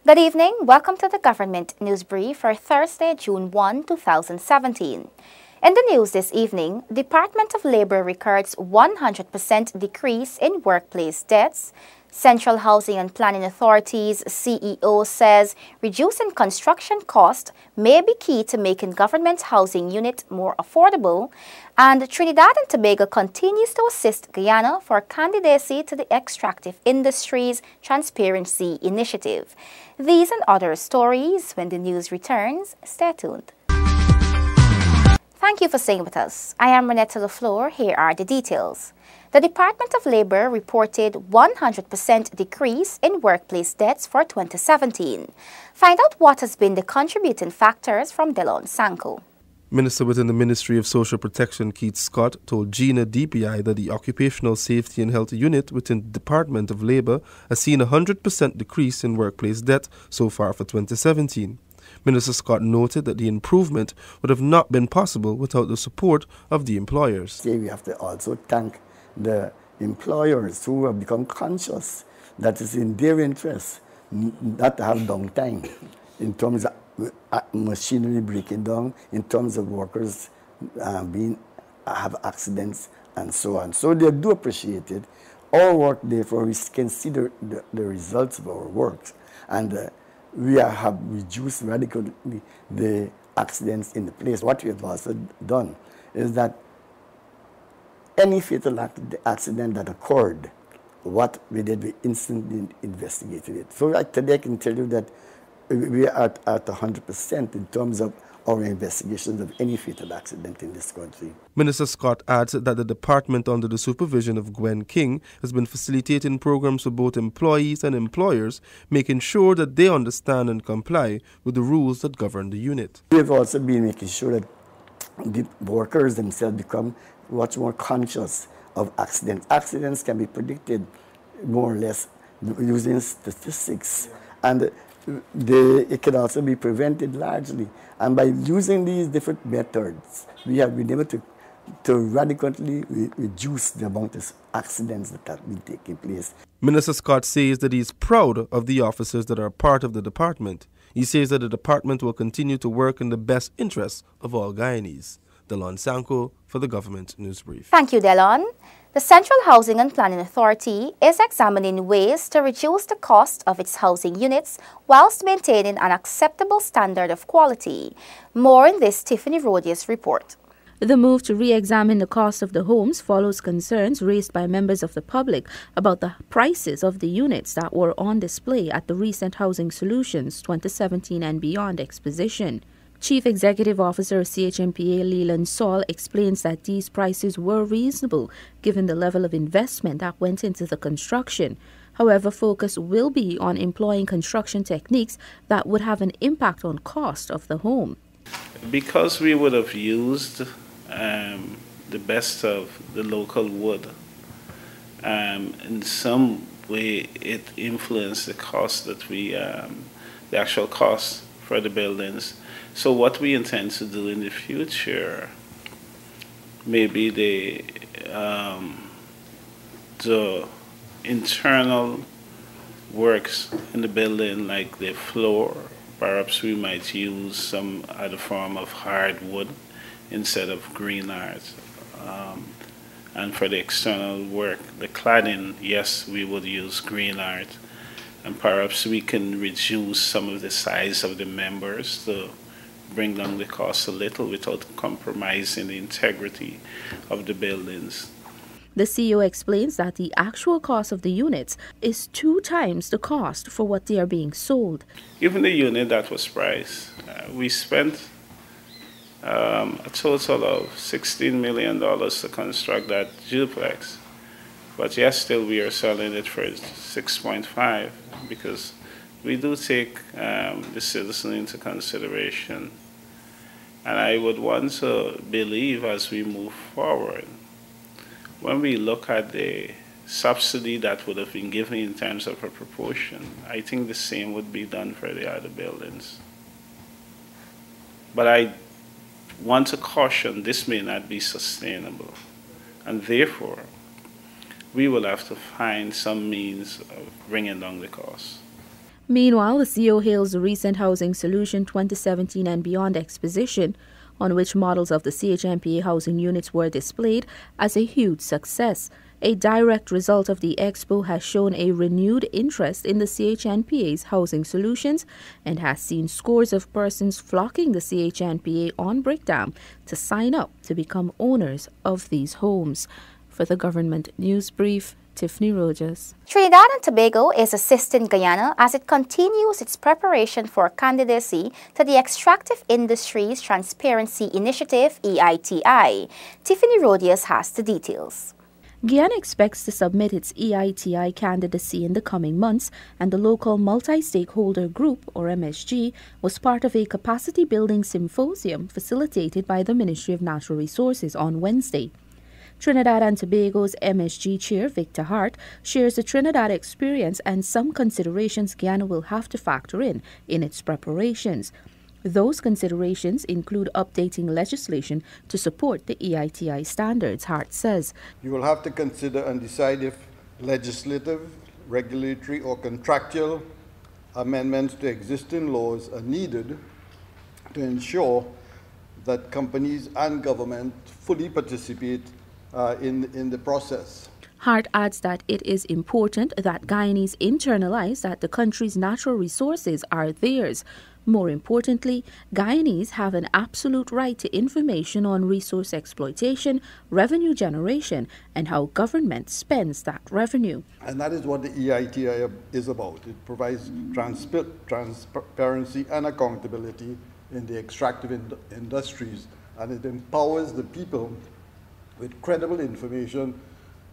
Good evening. Welcome to the Government News Brief for Thursday, June 1, 2017. In the news this evening, Department of Labor records 100% decrease in workplace deaths. Central Housing and Planning Authority's CEO says reducing construction cost may be key to making government housing unit more affordable. And Trinidad and Tobago continues to assist Guyana for candidacy to the Extractive Industries Transparency Initiative. These and other stories when the news returns. Stay tuned. Thank you for staying with us. I am Renetta LaFleur. Here are the details. The Department of Labor reported 100% decrease in workplace deaths for 2017. Find out what has been the contributing factors from Delon Sanko. Minister within the Ministry of Social Protection, Keith Scott, told GINA DPI that the Occupational Safety and Health Unit within the Department of Labor has seen a 100% decrease in workplace death so far for 2017. Minister Scott noted that the improvement would have not been possible without the support of the employers. We have to also thank the employers who have become conscious that it's in their interest not to have downtime in terms of machinery breaking down, in terms of workers have accidents and so on. So they do appreciate it. Our work, therefore, we can see the results of our work. And we have reduced radically the accidents in the place. What we have also done is that any fatal accident that occurred, what we did, we instantly investigated it. So today I can tell you that we are at 100% in terms of our investigations of any fatal accident in this country. Minister Scott adds that the department, under the supervision of Gwen King, has been facilitating programs for both employees and employers, making sure that they understand and comply with the rules that govern the unit. We have also been making sure that the workers themselves become much more conscious of accidents. Accidents can be predicted more or less using statistics, and it can also be prevented largely. And by using these different methods, we have been able to radically reduce the amount of accidents that have been taking place. Minister Scott says that he is proud of the officers that are part of the department. He says that the department will continue to work in the best interests of all Guyanese. Delon Sanko for the Government News Brief. Thank you, Delon. The Central Housing and Planning Authority is examining ways to reduce the cost of its housing units whilst maintaining an acceptable standard of quality. More in this Tiffany Rodius report. The move to re-examine the cost of the homes follows concerns raised by members of the public about the prices of the units that were on display at the recent Housing Solutions 2017 and Beyond exposition. Chief Executive Officer of CHMPA Leland Saul explains that these prices were reasonable given the level of investment that went into the construction. However, focus will be on employing construction techniques that would have an impact on cost of the home. Because we would have used the best of the local wood, in some way it influenced the cost that the actual cost for the buildings. So what we intend to do in the future, maybe the internal works in the building, like the floor, perhaps we might use some other form of hardwood instead of green art. And for the external work, the cladding, yes, we would use green art. And perhaps we can reduce some of the size of the members to bring down the cost a little without compromising the integrity of the buildings. The CEO explains that the actual cost of the units is 2 times the cost for what they are being sold. Even the unit that was priced, we spent a total of $16 million to construct that duplex. But yes, still we are selling it for 6.5 because we do take the citizen into consideration. And I would want to believe as we move forward, when we look at the subsidy that would have been given in terms of a proportion, I think the same would be done for the other buildings. But I want to caution this may not be sustainable. And therefore, we will have to find some means of bringing down the cost. Meanwhile, the CEO hails the recent Housing Solution 2017 and Beyond exposition, on which models of the CHNPA housing units were displayed, as a huge success. A direct result of the expo has shown a renewed interest in the CHNPA's housing solutions and has seen scores of persons flocking the CHNPA on Brickdam to sign up to become owners of these homes. For the Government News Brief, Tiffany Rogers. Trinidad and Tobago is assisting Guyana as it continues its preparation for candidacy to the Extractive Industries Transparency Initiative, EITI. Tiffany Rogers has the details. Guyana expects to submit its EITI candidacy in the coming months, and the local multi-stakeholder group, or MSG, was part of a capacity-building symposium facilitated by the Ministry of Natural Resources on Wednesday. Trinidad and Tobago's MSG chair, Victor Hart, shares the Trinidad experience and some considerations Guyana will have to factor in its preparations. Those considerations include updating legislation to support the EITI standards, Hart says. You will have to consider and decide if legislative, regulatory or contractual amendments to existing laws are needed to ensure that companies and government fully participate in the process. Hart adds that it is important that Guyanese internalize that the country's natural resources are theirs. More importantly, Guyanese have an absolute right to information on resource exploitation, revenue generation, and how government spends that revenue. And that is what the EITI is about. It provides transparency and accountability in the extractive industries, and it empowers the people with credible information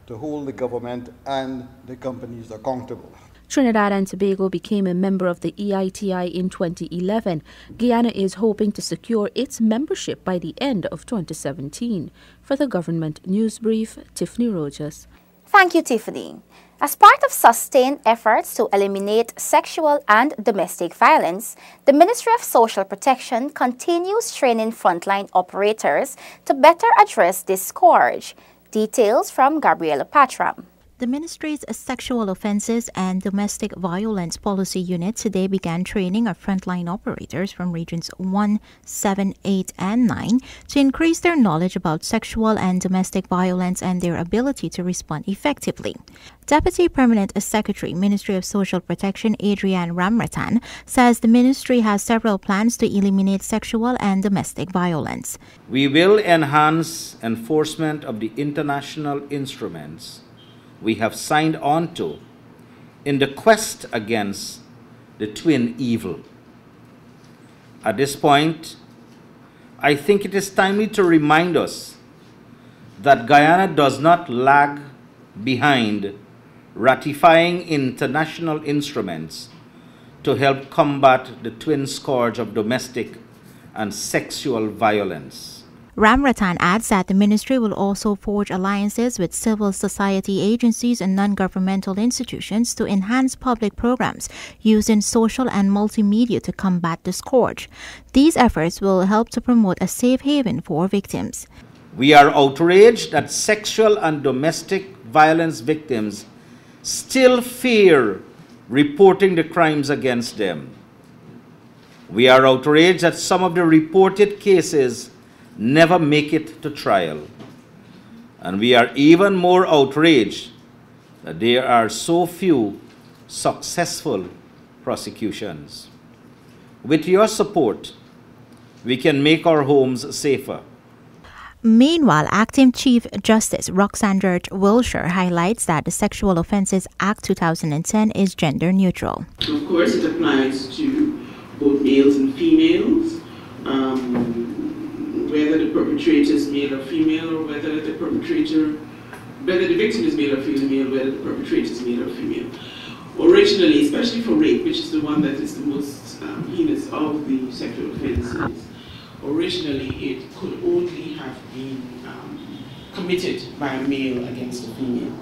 to hold the government and the companies accountable. Trinidad and Tobago became a member of the EITI in 2011. Guyana is hoping to secure its membership by the end of 2017. For the Government News Brief, Tiffany Rogers. Thank you, Tiffany. As part of sustained efforts to eliminate sexual and domestic violence, the Ministry of Social Protection continues training frontline operators to better address this scourge. Details from Gabriela Patram. The Ministry's Sexual Offences and Domestic Violence Policy Unit today began training of frontline operators from Regions 1, 7, 8, and 9 to increase their knowledge about sexual and domestic violence and their ability to respond effectively. Deputy Permanent Secretary, Ministry of Social Protection, Adrian Ramratan, says the ministry has several plans to eliminate sexual and domestic violence. We will enhance enforcement of the international instruments we have signed on to in the quest against the twin evil. At this point, I think it is timely to remind us that Guyana does not lag behind ratifying international instruments to help combat the twin scourge of domestic and sexual violence. Ramratan adds that the ministry will also forge alliances with civil society agencies and non-governmental institutions to enhance public programs using social and multimedia to combat the scourge. These efforts will help to promote a safe haven for victims. We are outraged that sexual and domestic violence victims still fear reporting the crimes against them. We are outraged that some of the reported cases never make it to trial. And we are even more outraged that there are so few successful prosecutions. With your support, we can make our homes safer. Meanwhile, Acting Chief Justice Roxanne Wilshire highlights that the Sexual Offences Act 2010 is gender neutral. Of course, it applies to both males and females. Whether the perpetrator is male or female, or whether the victim is male or female, whether the perpetrator is male or female. Originally, especially for rape, which is the one that is the most heinous of the sexual offences, originally it could only have been committed by a male against a female.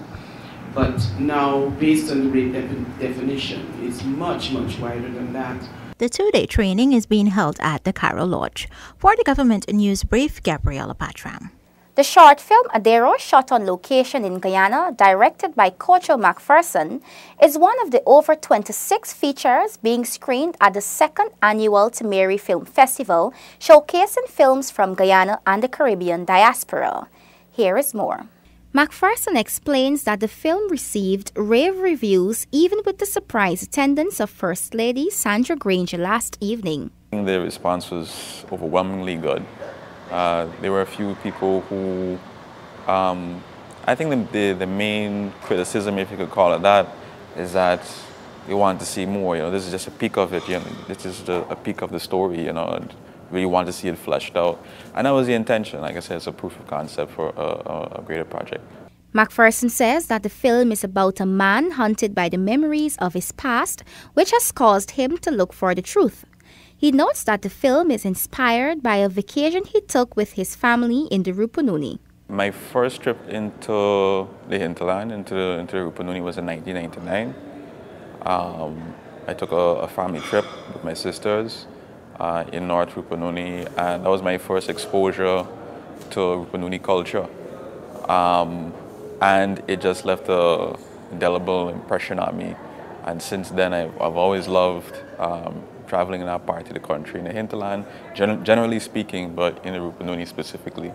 But now, based on the rape definition, it's much, much wider than that. The two-day training is being held at the Carroll Lodge. For the Government News Brief, Gabriela Patram. The short film Adaro, shot on location in Guyana, directed by Kojo McPherson, is one of the over 26 features being screened at the second annual Temeri Film Festival, showcasing films from Guyana and the Caribbean diaspora. Here is more. McPherson explains that the film received rave reviews even with the surprise attendance of First Lady Sandra Granger last evening. The response was overwhelmingly good. There were a few people who, I think the main criticism, if you could call it that, is that they want to see more. You know, this is just a peek of it. You know, this is a peek of the story. You know, and really want to see it fleshed out, and that was the intention. Like I said, it's a proof of concept for a greater project. McPherson says that the film is about a man haunted by the memories of his past, which has caused him to look for the truth. He notes that the film is inspired by a vacation he took with his family in the Rupununi. My first trip into the hinterland, into the Rupununi, was in 1999. I took a family trip with my sisters in North Rupununi, and that was my first exposure to Rupununi culture. And it just left an indelible impression on me. And since then, I've always loved traveling in that part of the country, in the hinterland, generally speaking, but in the Rupununi specifically.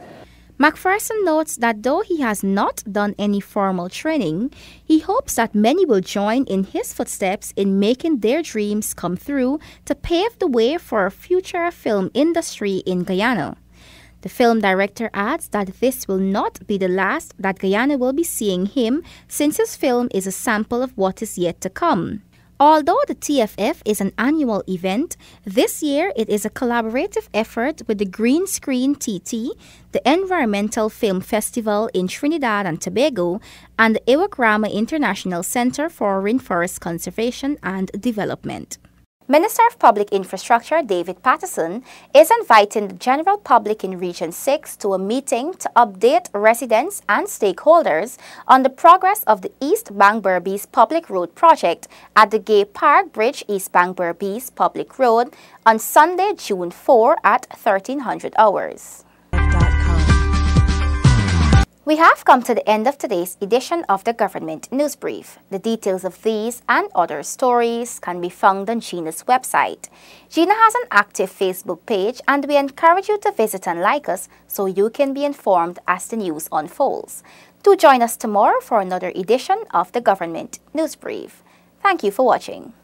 McPherson notes that though he has not done any formal training, he hopes that many will join in his footsteps in making their dreams come through to pave the way for a future film industry in Guyana. The film director adds that this will not be the last that Guyana will be seeing him, since his film is a sample of what is yet to come. Although the TFF is an annual event, this year it is a collaborative effort with the Green Screen TT, the Environmental Film Festival in Trinidad and Tobago, and the Iwakrama International Center for Rainforest Conservation and Development. Minister of Public Infrastructure David Patterson is inviting the general public in Region 6 to a meeting to update residents and stakeholders on the progress of the East Bank Berbice Public Road project at the Gay Park Bridge East Bank Berbice Public Road on Sunday, June 4 at 1300 hours. We have come to the end of today's edition of the Government News Brief. The details of these and other stories can be found on GINA's website. GINA has an active Facebook page, and we encourage you to visit and like us so you can be informed as the news unfolds. Do join us tomorrow for another edition of the Government News Brief. Thank you for watching.